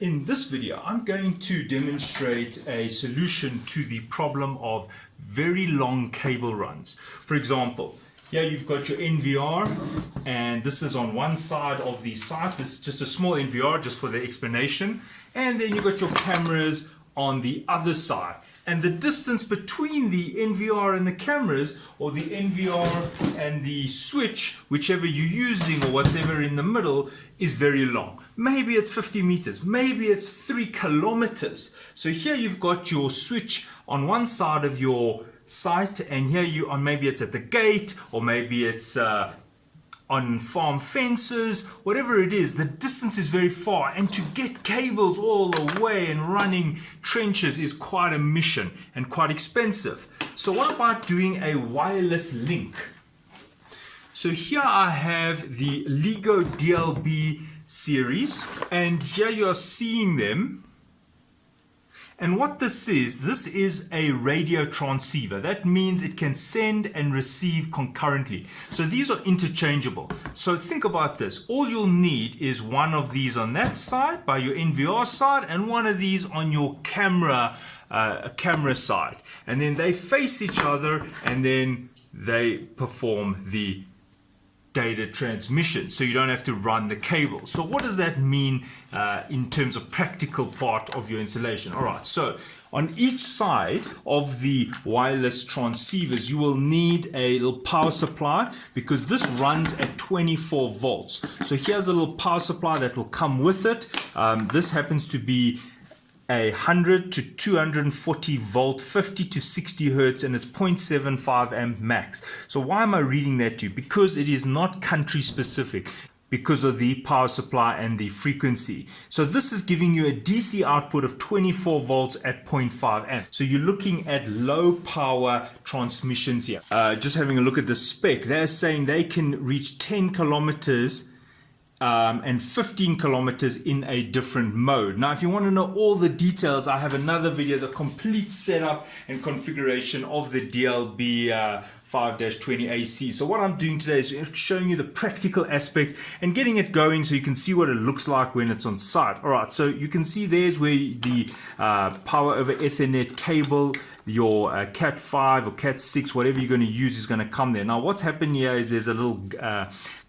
In this video, I'm going to demonstrate a solution to the problem of very long cable runs. For example, here you've got your NVR, and this is on one side of the site. This is just a small NVR just for the explanation. And then you've got your cameras on the other side. And the distance between the NVR and the cameras, or the NVR and the switch, whichever you're using or whatever in the middle, is very long. Maybe it's 50 meters, maybe it's 3 kilometers. So here you've got your switch on one side of your site, and here you are, maybe it's at the gate, or maybe it's on farm fences, whatever it is, the distance is very far, and to get cables all the way and running trenches is quite a mission and quite expensive. So what about doing a wireless link? So here I have the LigoDLB series, and here you are seeing them. And what this is a radio transceiver. That means it can send and receive concurrently. So these are interchangeable. So think about this. All you'll need is one of these on that side by your NVR side, and one of these on your camera side. And then they face each other, and then they perform the data transmission, so you don't have to run the cable. So what does that mean in terms of practical part of your installation? All right, so on each side of the wireless transceivers, you will need a little power supply, because this runs at 24 volts. So here's a little power supply that will come with it. This happens to be 100 to 240 volt, 50 to 60 hertz, and it's 0.75 amp max. So why am I reading that to you? Because it is not country specific, because of the power supply and the frequency. So this is giving you a DC output of 24 volts at 0.5 amp. So you're looking at low power transmissions here. Just having a look at the spec, they're saying they can reach 10 kilometers and 15 kilometers in a different mode. Now, if you want to know all the details, I have another video, the complete setup and configuration of the DLB 5-20 AC. So what I'm doing today is showing you the practical aspects and getting it going so you can see what it looks like when it's on site. All right, so you can see there's where the power over Ethernet cable, your Cat5 or Cat6, whatever you're going to use, is going to come there. Now, what's happened here is there's a little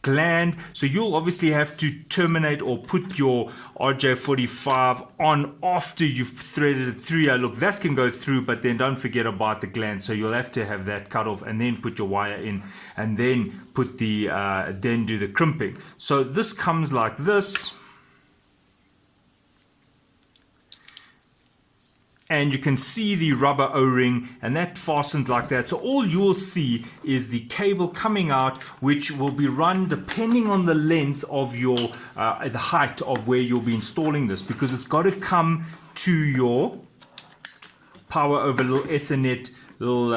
gland, so you'll obviously have to terminate or put your RJ45 on after you've threaded it through. Look, that can go through, but then don't forget about the gland, so you'll have to have that cut off and then put your wire in, and then put the then do the crimping. So this comes like this, and you can see the rubber O-ring, and that fastens like that. So all you'll see is the cable coming out, which will be run depending on the length of your the height of where you'll be installing this, because it's got to come to your power over little Ethernet little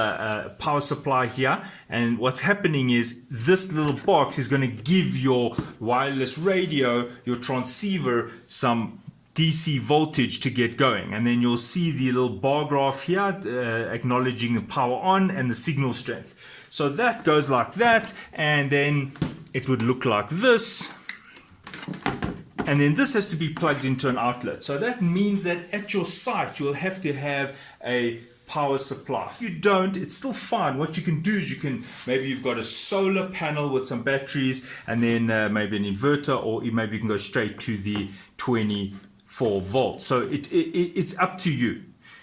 power supply here. And what's happening is this little box is going to give your wireless radio, your transceiver, some DC voltage to get going, and then you'll see the little bar graph here acknowledging the power on and the signal strength. So that goes like that, and then it would look like this, and then this has to be plugged into an outlet. So that means that at your site you'll have to have a power supply. If you don't, it's still fine. What you can do is maybe you've got a solar panel with some batteries, and then maybe an inverter, or maybe you can go straight to the 24 volts. So it's up to you.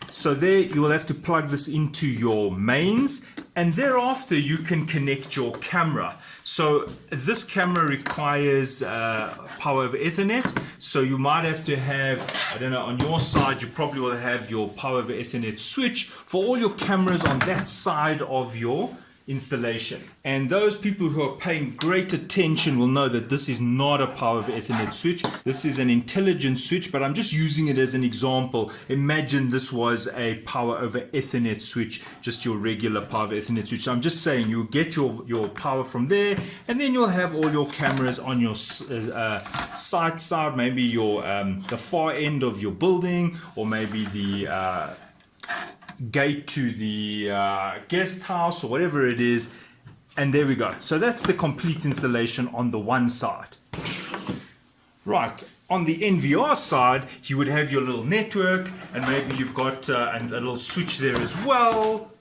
So there you will have to plug this into your mains, and thereafter you can connect your camera. So this camera requires power over Ethernet, so you might have to have, I don't know, on your side you probably will have your power over Ethernet switch for all your cameras on that side of your installation. And those people who are paying great attention will know that this is not a power over Ethernet switch. This is an intelligent switch, but I'm just using it as an example. Imagine this was a power over Ethernet switch, just your regular power over Ethernet switch. So I'm just saying you'll get your power from there, and then you'll have all your cameras on your site side, maybe your the far end of your building, or maybe the gate to the guest house, or whatever it is. And there we go. So that's the complete installation on the one side. Right, on the NVR side, you would have your little network, and maybe you've got a little switch there as well.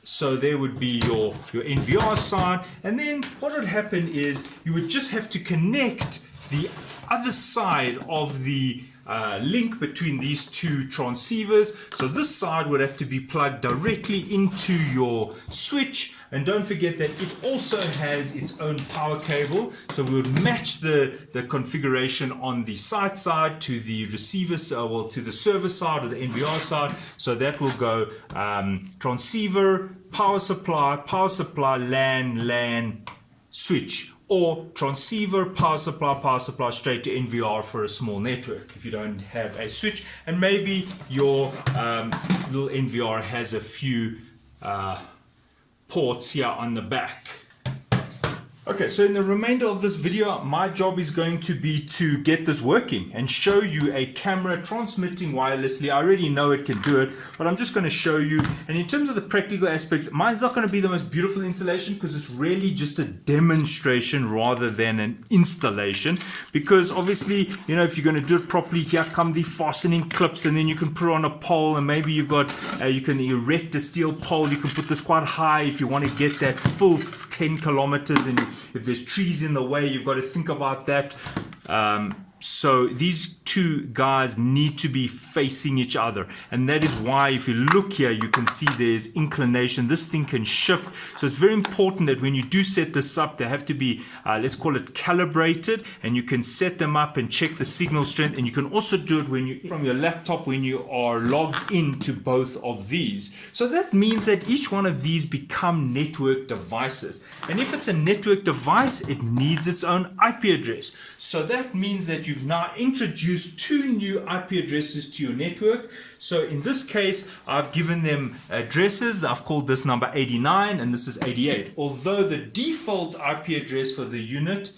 So there would be your NVR side, and then what would happen is you would just have to connect the other side of the link between these two transceivers. So this side would have to be plugged directly into your switch, and don't forget that it also has its own power cable. So we would match the configuration on the site side to the receiver, well, to the server side or the NVR side. So that will go transceiver, power supply, LAN, switch, or transceiver, power supply straight to NVR for a small network if you don't have a switch. And maybe your little NVR has a few ports here on the back. Okay, so in the remainder of this video, my job is going to be to get this working and show you a camera transmitting wirelessly. I already know it can do it, but I'm just going to show you. And in terms of the practical aspects, mine's not going to be the most beautiful installation because it's really just a demonstration rather than an installation. Because obviously, you know, if you're going to do it properly, here come the fastening clips, and then you can put it on a pole, and maybe you've got, you can erect a steel pole. You can put this quite high if you want to get that full 10 kilometers, and if there's trees in the way, you've got to think about that. So these two guys need to be facing each other, and that is why if you look here, you can see there's inclination. This thing can shift, so it's very important that when you do set this up, they have to be let's call it calibrated, and you can set them up and check the signal strength. And you can also do it when you from your laptop when you are logged into both of these. So that means that each one of these become network devices, and if it's a network device, it needs its own IP address. So that means that you've now introduced two new IP addresses to your network. So in this case, I've given them addresses. I've called this number 89 and this is 88. Although the default IP address for the unit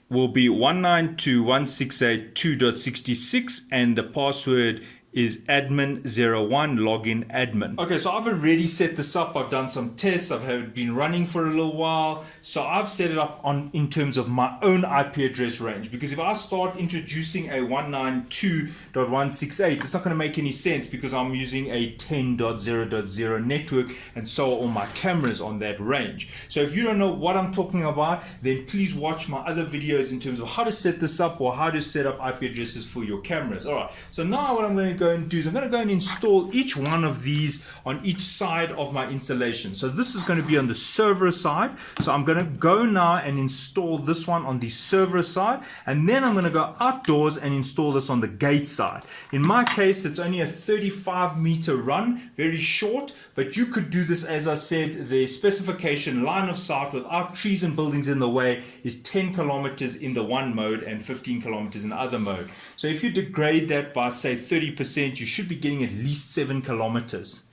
will be 192.168.2.66 and the password is admin01 login admin. Okay, so I've already set this up. I've done some tests. I've been running for a little while. So I've set it up in terms of my own IP address range, because if I start introducing a 192.168, it's not going to make any sense because I'm using a 10.0.0 network, and so are all my cameras on that range. So if you don't know what I'm talking about, then please watch my other videos in terms of how to set this up or how to set up IP addresses for your cameras. All right, so now what I'm going to go and do is I'm going to go and install each one of these on each side of my installation. So this is going to be on the server side. So I'm going to go now and install this one on the server side, and then I'm going to go outdoors and install this on the gate side. In my case, it's only a 35-meter run, very short, but you could do this, as I said, the specification line of sight without trees and buildings in the way is 10 kilometers in the one mode and 15 kilometers in the other mode. So if you degrade that by say 30%, you should be getting at least 7 kilometers.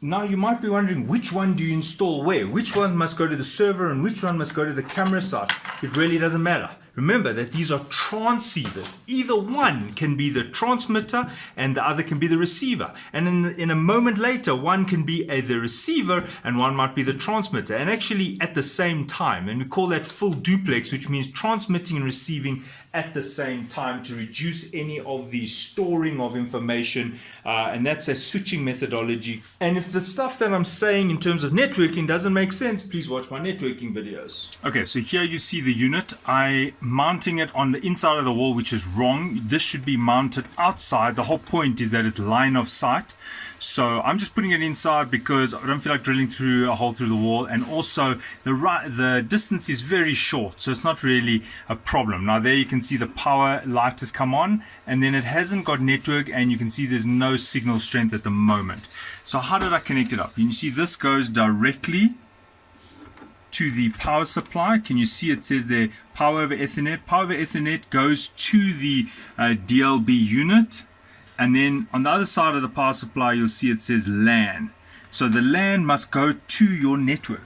Now you might be wondering, which one do you install where? Which one must go to the server and which one must go to the camera side? It really doesn't matter. Remember that these are transceivers. Either one can be the transmitter and the other can be the receiver. And in a moment later, one can be the receiver and one might be the transmitter. And actually at the same time. And we call that full duplex, which means transmitting and receiving at the same time to reduce any of the storing of information. And that's a switching methodology. And if the stuff that I'm saying in terms of networking doesn't make sense, please watch my networking videos. Okay, so here you see the unit. I'm mounting it on the inside of the wall, which is wrong. This should be mounted outside. The whole point is that it's line of sight. So I'm just putting it inside because I don't feel like drilling through a hole through the wall, and also the distance is very short, so it's not really a problem. Now there you can see the power light has come on, and then it hasn't got network, and you can see there's no signal strength at the moment. So how did I connect it up? You see this goes directly to the power supply. Can you see it says there power over Ethernet? Power over Ethernet goes to the DLB unit. And then on the other side of the power supply, you'll see it says LAN. So the LAN must go to your network.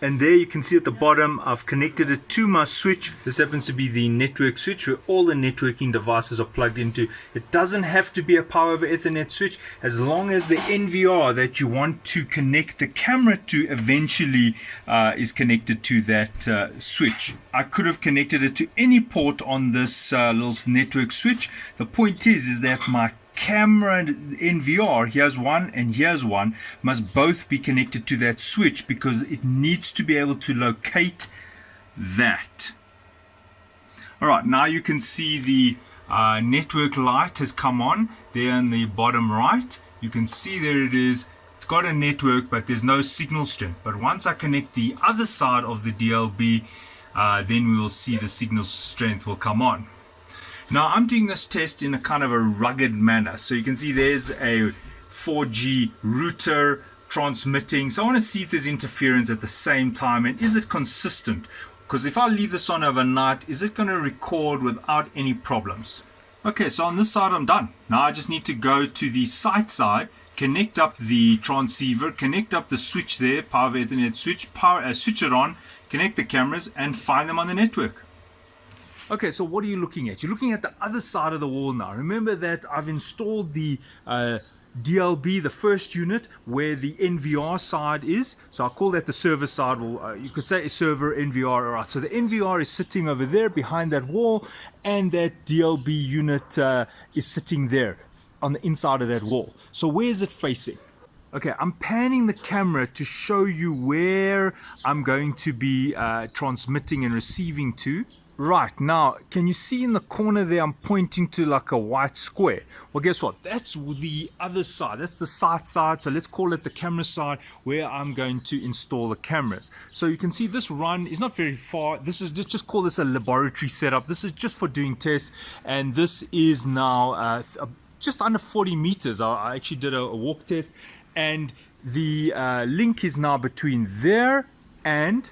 And there you can see at the bottom, I've connected it to my switch. This happens to be the network switch where all the networking devices are plugged into. It doesn't have to be a power over Ethernet switch, as long as the NVR that you want to connect the camera to eventually is connected to that switch. I could have connected it to any port on this little network switch. The point is that my camera and NVR, here's one and here's one, must both be connected to that switch because it needs to be able to locate that. Alright, now you can see the network light has come on there in the bottom right. You can see there it is. It's got a network, but there's no signal strength. But once I connect the other side of the DLB, then we will see the signal strength will come on. Now I'm doing this test in a kind of a rugged manner. So you can see there's a 4G router transmitting. So I want to see if there's interference at the same time and is it consistent? Because if I leave this on overnight, is it going to record without any problems? Okay, so on this side I'm done. Now I just need to go to the site, connect up the transceiver, connect up the switch there, power over Ethernet switch, switch it on, connect the cameras and find them on the network. Okay, so what are you looking at? You're looking at the other side of the wall now. Remember that I've installed the DLB, the first unit, where the NVR side is. So I'll call that the server side. Well, you could say a server NVR. All right, so the NVR is sitting over there behind that wall, and that DLB unit is sitting there on the inside of that wall. So where is it facing? Okay, I'm panning the camera to show you where I'm going to be transmitting and receiving to. Right, now, can you see in the corner there I'm pointing to like a white square? Well, guess what? That's the other side. That's the site side. So let's call it the camera side where I'm going to install the cameras. So you can see this run is not very far. This is just call this a laboratory setup. This is just for doing tests. And this is now just under 40 meters. I actually did a walk test. And the link is now between there and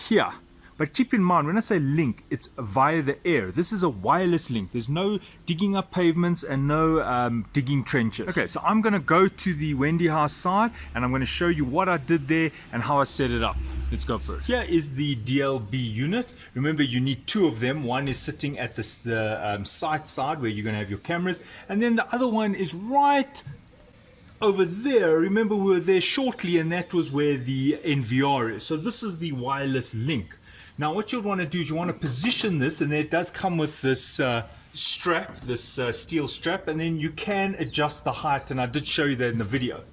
here. But keep in mind, when I say link, it's via the air. This is a wireless link. There's no digging up pavements and no digging trenches. Okay, so I'm going to go to the Wendy House side and I'm going to show you what I did there and how I set it up. Let's go for it. Here is the DLB unit. Remember, you need two of them. One is sitting at the site side where you're going to have your cameras, and then the other one is right over there. Remember, we were there shortly, and that was where the NVR is. So this is the wireless link. Now what you'll want to do is you want to position this, and it does come with this strap, this steel strap, and then you can adjust the height, and I did show you that in the video.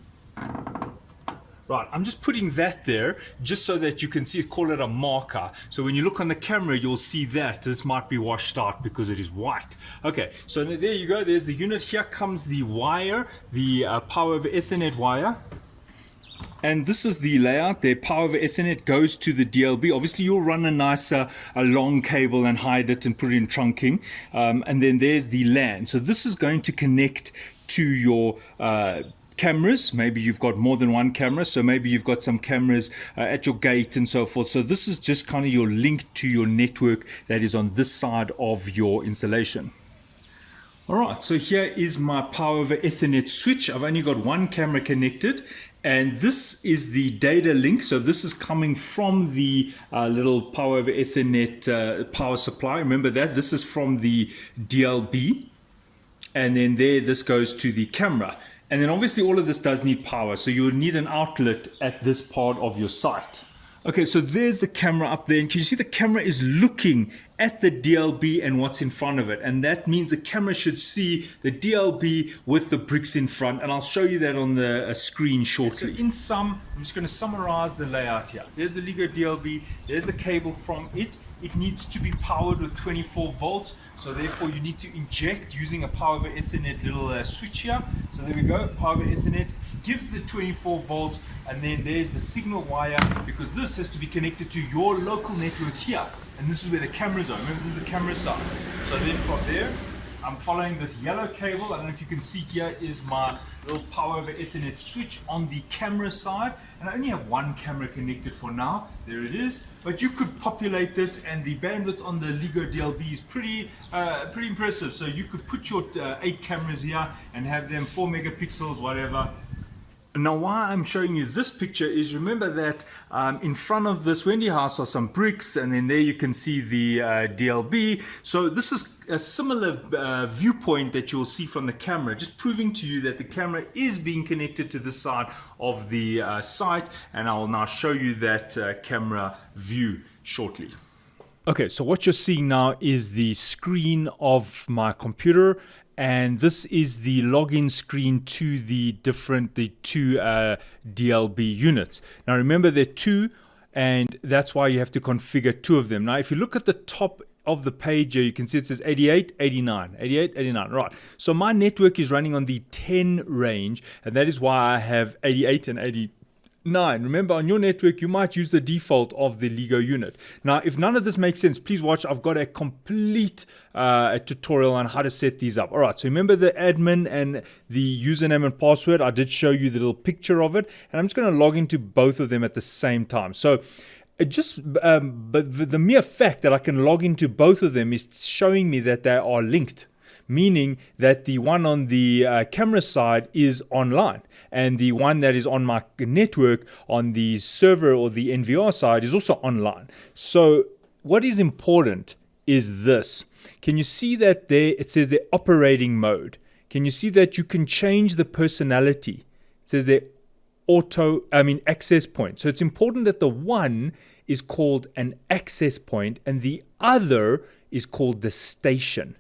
Right, I'm just putting that there just so that you can see, call it a marker. So when you look on the camera, you'll see that this might be washed out because it is white. Okay, so there you go. There's the unit. Here comes the wire, the power over Ethernet wire. And this is the layout. The power over Ethernet goes to the DLB. Obviously, you'll run a nice a long cable and hide it and put it in trunking. And then there's the LAN. So this is going to connect to your cameras. Maybe you've got more than one camera, so maybe you've got some cameras at your gate and so forth. So this is just kind of your link to your network that is on this side of your installation. Alright, so here is my power over Ethernet switch. I've only got one camera connected, and this is the data link. So this is coming from the little power over Ethernet power supply. Remember that this is from the DLB, and then there this goes to the camera. And then obviously all of this does need power, so you'll need an outlet at this part of your site. Okay, so there's the camera up there, and can you see the camera is looking at the DLB and what's in front of it, and that means the camera should see the DLB with the bricks in front, and I'll show you that on the screen shortly. So in sum, I'm just going to summarize the layout here. There's the LigoDLB, there's the cable from it. It needs to be powered with 24 volts, so therefore you need to inject using a power over Ethernet little switch here. So there we go, power over Ethernet gives the 24 volts, and then there's the signal wire, because this has to be connected to your local network here, and this is where the cameras are. Remember, this is the camera side. So then from there, I'm following this yellow cable. I don't know if you can see, here is my little power over Ethernet switch on the camera side, and I only have one camera connected for now. There it is, but you could populate this, and the bandwidth on the LigoDLB is pretty impressive. So you could put your 8 cameras here and have them 4 megapixels, whatever, Now, why I'm showing you this picture is, remember that in front of this Wendy house are some bricks, and then there you can see the DLB. So this is a similar viewpoint that you'll see from the camera, just proving to you that the camera is being connected to this side of the site, and I will now show you that camera view shortly. Okay, so what you're seeing now is the screen of my computer, and this is the login screen to the two DLB units. Now remember, there are two, and that's why you have to configure two of them. Now if you look at the top of the page here, you can see it says 88, 89, 88, 89, right. So my network is running on the 10 range, and that is why I have 88 and 89. Remember, on your network, you might use the default of the LiGo unit. Now, if none of this makes sense, please watch. I've got a complete tutorial on how to set these up. All right, so remember the admin and the username and password. I did show you the little picture of it, and I'm just going to log into both of them at the same time. So but the mere fact that I can log into both of them is showing me that they are linked, meaning that the one on the camera side is online, and the one that is on my network on the server or the NVR side is also online. So what is important is this. Can you see that there it says the operating mode? Can you see that you can change the personality? It says the access point. So it's important that the one is called an access point and the other is called the station.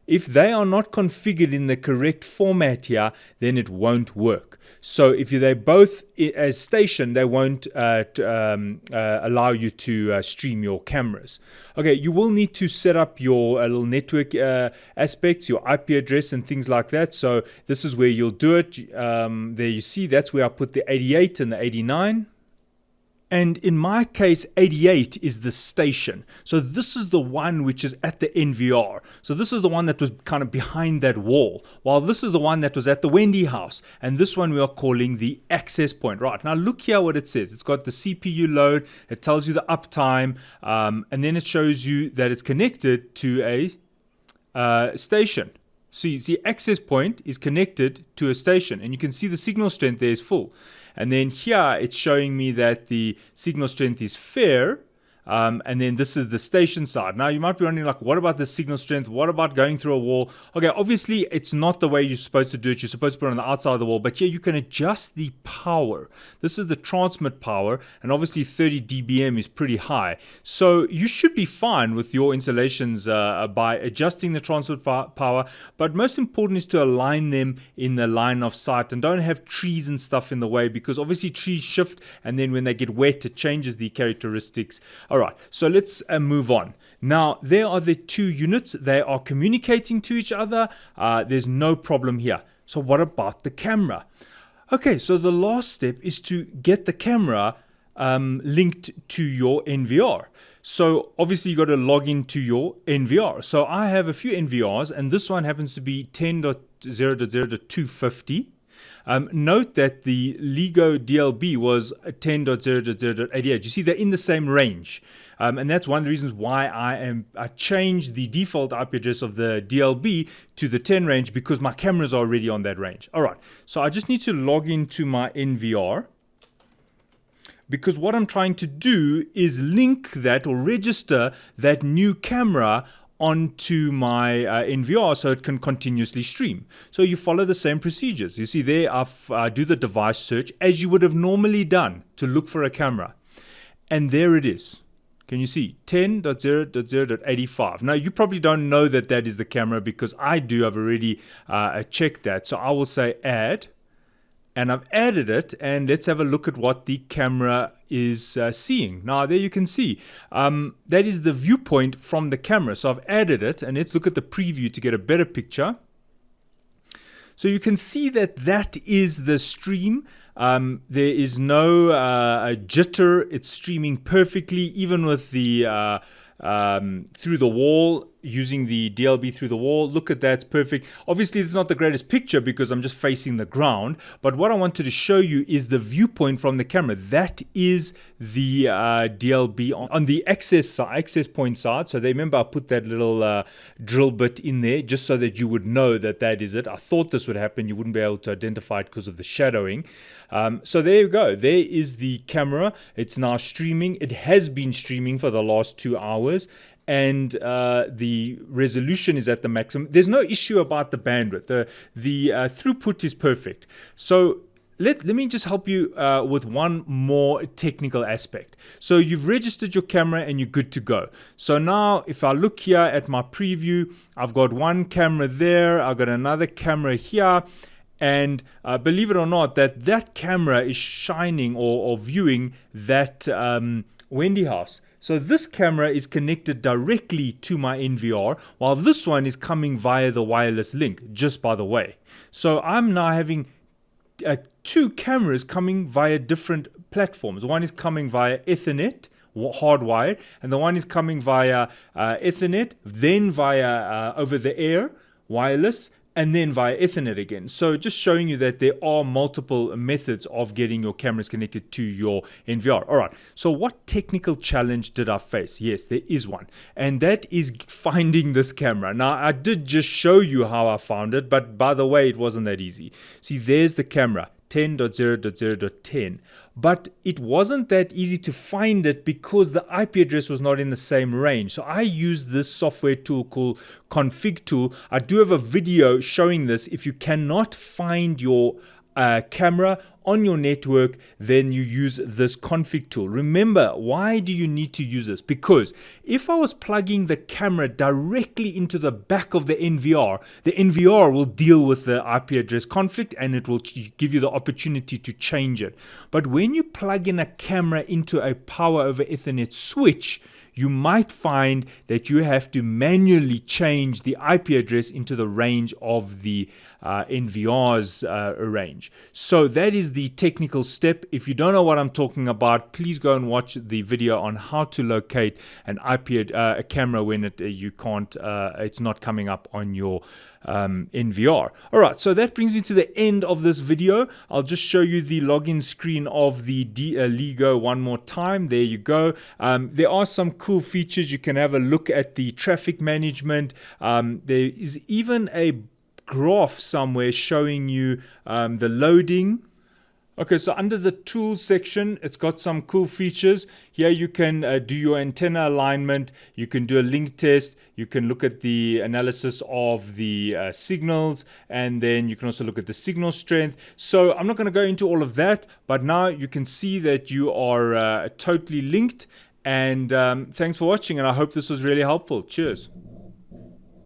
If they are not configured in the correct format here, then it won't work. So if they're both as station, they won't allow you to stream your cameras. Okay, you will need to set up your little network aspects, your IP address and things like that. So this is where you'll do it. There you see, that's where I put the 88 and the 89. And in my case, 88 is the station. So this is the one which is at the NVR. So this is the one that was kind of behind that wall, while this is the one that was at the Wendy house. And this one we are calling the access point. Right, now look here what it says. It's got the CPU load. It tells you the uptime. And then it shows you that it's connected to a station. So the access point is connected to a station. And you can see the signal strength there is full. And then here it's showing me that the signal strength is fair. And then this is the station side. Now you might be wondering, like, what about the signal strength? What about going through a wall? Okay, obviously it's not the way you're supposed to do it. You're supposed to put it on the outside of the wall, but here you can adjust the power. This is the transmit power, and obviously 30 dBm is pretty high. So you should be fine with your installations by adjusting the transmit power, but most important is to align them in the line of sight, and don't have trees and stuff in the way, because obviously trees shift, and then when they get wet, it changes the characteristics. All right, so let's move on. Now, there are the two units. They are communicating to each other. There's no problem here. So what about the camera? Okay, so the last step is to get the camera linked to your NVR. So obviously you got to log into your NVR. So I have a few NVRs, and this one happens to be 10.0.0.250. Note that the LigoDLB was 10.0.0.88. You see, they're in the same range. And that's one of the reasons why I changed the default IP address of the DLB to the 10 range, because my cameras are already on that range. All right, so I just need to log into my NVR, because what I'm trying to do is link that or register that new camera onto my NVR so it can continuously stream. So you follow the same procedures. You see there, I do the device search as you would have normally done to look for a camera. And there it is. Can you see? 10.0.0.85. Now, you probably don't know that that is the camera, because I do. I've already checked that. So I will say add. And I've added it, and let's have a look at what the camera is seeing. Now, there you can see that is the viewpoint from the camera. So I've added it, and let's look at the preview to get a better picture. So you can see that that is the stream. There is no jitter. It's streaming perfectly, even with the through the wall. using the DLB through the wall. Look at that, it's perfect. Obviously it's not the greatest picture because I'm just facing the ground, but what I wanted to show you is the viewpoint from the camera. That is the DLB on the access point side. So remember I put that little drill bit in there just so that you would know that that is it. I thought this would happen, you wouldn't be able to identify it because of the shadowing. So there you go, there is the camera. It's now streaming. It has been streaming for the last 2 hours, and the resolution is at the maximum. There's no issue about the bandwidth. The throughput is perfect. So let me just help you with one more technical aspect. So you've registered your camera and you're good to go. So now if I look here at my preview, I've got one camera there, I've got another camera here, and believe it or not, that camera is shining or viewing that Wendy house. So this camera is connected directly to my NVR, while this one is coming via the wireless link, just by the way. So I'm now having 2 cameras coming via different platforms. One is coming via Ethernet, hardwired, and the one is coming via Ethernet, then via over the air, wireless, and then via Ethernet again. So just showing you that there are multiple methods of getting your cameras connected to your NVR. All right, so what technical challenge did I face? Yes, there is one, and that is finding this camera. Now, I did just show you how I found it, but by the way, it wasn't that easy. See, there's the camera, 10.0.0.10. But it wasn't that easy to find it because the IP address was not in the same range. So I used this software tool called Config Tool. I do have a video showing this. If you cannot find your camera on your network, then you use this config tool. Remember, why do you need to use this? Because if I was plugging the camera directly into the back of the NVR will deal with the IP address conflict and it will give you the opportunity to change it. But when you plug in a camera into a power over Ethernet switch, you might find that you have to manually change the IP address into the range of the NVR's range. So that is the technical step. If you don't know what I'm talking about, please go and watch the video on how to locate an IP a camera when you can't. It's not coming up on your NVR. All right, so that brings me to the end of this video. I'll just show you the login screen of the Ligo one more time. There you go. There are some cool features. You can have a look at the traffic management. There is even a graph somewhere showing you the loading. Okay, so under the tools section, it's got some cool features. Here you can do your antenna alignment. You can do a link test. You can look at the analysis of the signals, and then you can also look at the signal strength. So I'm not going to go into all of that, but now you can see that you are totally linked. And thanks for watching, and I hope this was really helpful. Cheers.